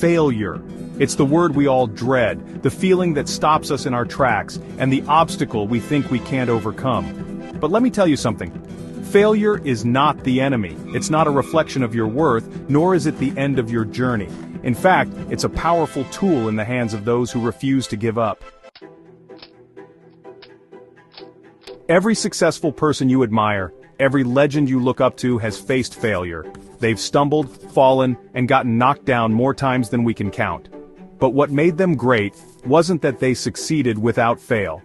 Failure. It's the word we all dread, the feeling that stops us in our tracks, and the obstacle we think we can't overcome. But let me tell you something. Failure is not the enemy. It's not a reflection of your worth, nor is it the end of your journey. In fact, it's a powerful tool in the hands of those who refuse to give up. Every successful person you admire, every legend you look up to has faced failure. They've stumbled, fallen, and gotten knocked down more times than we can count. But what made them great wasn't that they succeeded without fail.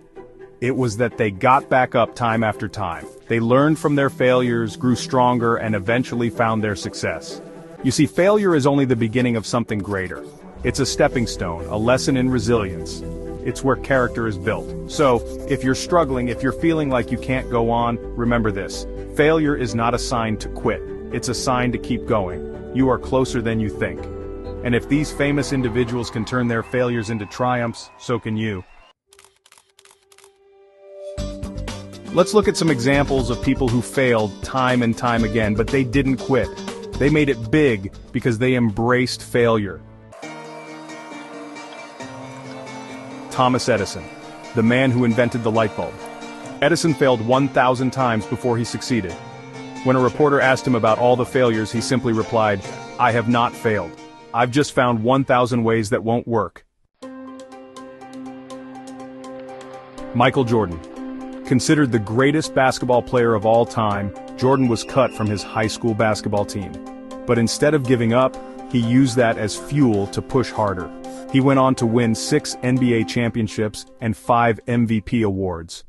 It was that they got back up time after time. They learned from their failures, grew stronger, and eventually found their success. You see, failure is only the beginning of something greater. It's a stepping stone, a lesson in resilience. It's where character is built. So, if you're struggling, if you're feeling like you can't go on, remember this. Failure is not a sign to quit. It's a sign to keep going. You are closer than you think. And if these famous individuals can turn their failures into triumphs, so can you. Let's look at some examples of people who failed time and time again, but they didn't quit. They made it big because they embraced failure. Thomas Edison, the man who invented the light bulb. Edison failed 1,000 times before he succeeded. When a reporter asked him about all the failures, he simply replied, "I have not failed. I've just found 1,000 ways that won't work." Michael Jordan. Considered the greatest basketball player of all time, Jordan was cut from his high school basketball team. But instead of giving up, he used that as fuel to push harder. He went on to win 6 NBA championships and 5 MVP awards.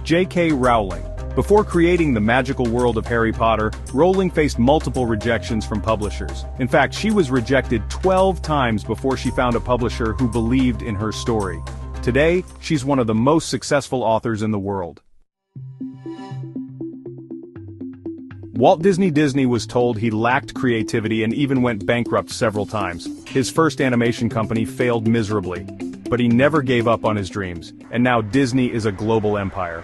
J.K. Rowling. Before creating the magical world of Harry Potter, Rowling faced multiple rejections from publishers. In fact, she was rejected 12 times before she found a publisher who believed in her story. Today, she's one of the most successful authors in the world. Walt Disney was told he lacked creativity and even went bankrupt several times. His first animation company failed miserably. But he never gave up on his dreams, and now Disney is a global empire.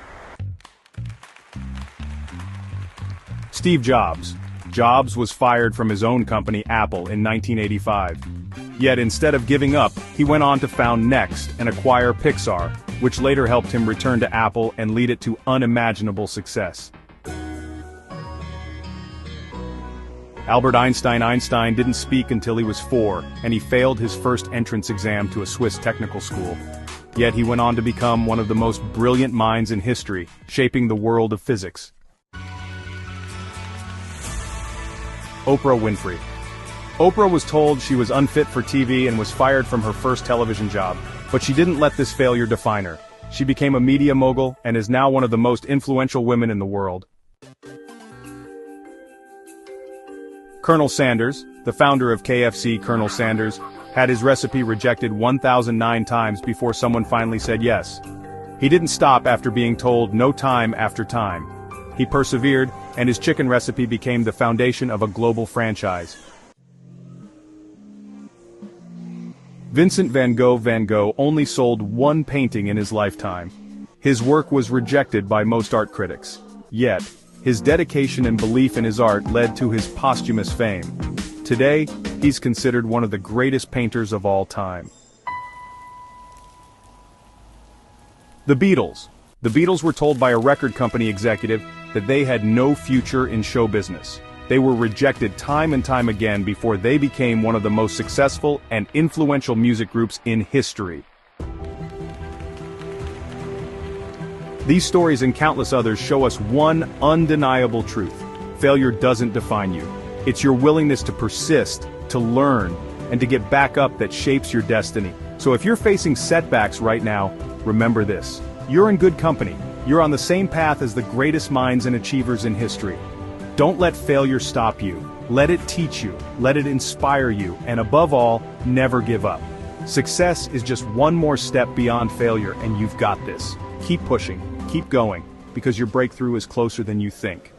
Steve Jobs. Jobs was fired from his own company Apple in 1985. Yet instead of giving up, he went on to found Next and acquire Pixar, which later helped him return to Apple and lead it to unimaginable success. Albert Einstein didn't speak until he was 4, and he failed his first entrance exam to a Swiss technical school. Yet he went on to become one of the most brilliant minds in history, shaping the world of physics. Oprah Winfrey. Oprah was told she was unfit for TV and was fired from her first television job, but she didn't let this failure define her. She became a media mogul and is now one of the most influential women in the world. Colonel Sanders, the founder of KFC, Colonel Sanders, had his recipe rejected 1,009 times before someone finally said yes. He didn't stop after being told no time after time. He persevered, and his chicken recipe became the foundation of a global franchise. Vincent van Gogh only sold 1 painting in his lifetime. His work was rejected by most art critics. Yet, his dedication and belief in his art led to his posthumous fame. Today, he's considered one of the greatest painters of all time. The Beatles. The Beatles were told by a record company executive that they had no future in show business. They were rejected time and time again before they became one of the most successful and influential music groups in history. These stories and countless others show us one undeniable truth. Failure doesn't define you. It's your willingness to persist, to learn, and to get back up that shapes your destiny. So if you're facing setbacks right now, remember this. You're in good company. You're on the same path as the greatest minds and achievers in history. Don't let failure stop you. Let it teach you, let it inspire you, and above all, never give up. Success is just one more step beyond failure, and you've got this. Keep pushing, keep going, because your breakthrough is closer than you think.